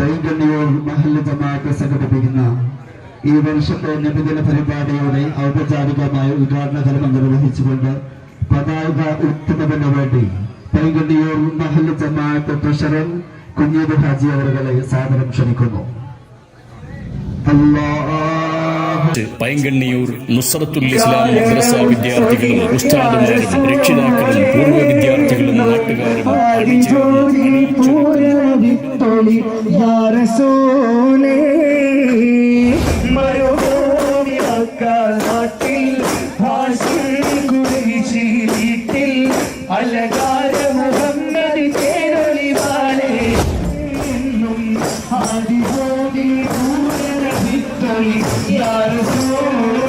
പൈങ്കണ്ണിയൂർ മഹല്ല് ജമാഅത്ത് സംഘടിപ്പിക്കുന്ന ഈ വർഷത്തെ നബിദിന പരിപാടിയുടെ ഔപചാരികമായ ഉദ്ഘാടന കർമ്മം നിർവഹിച്ചുകൊണ്ട് പതാക ഉയർത്തുന്നതിന് വേണ്ടി പൈങ്കണ്ണിയൂർ മഹല്ല് ജമാഅത്ത് ട്രഷറർ കുഞ്ഞീദ് ഹാജി അവരുകളെ സാദരം ക്ഷണിക്കുന്നു. പൈങ്കണ്ണിയൂർ നുസ്രത്തുൽ ഇസ്ലാം മദ്രസ വിദ്യാർത്ഥികളും ഉസ്താദുമാരും രക്ഷിതാക്കളും പൂർവ്വ വിദ്യാർത്ഥികളും നാട്ടുകാരും Ya Rasul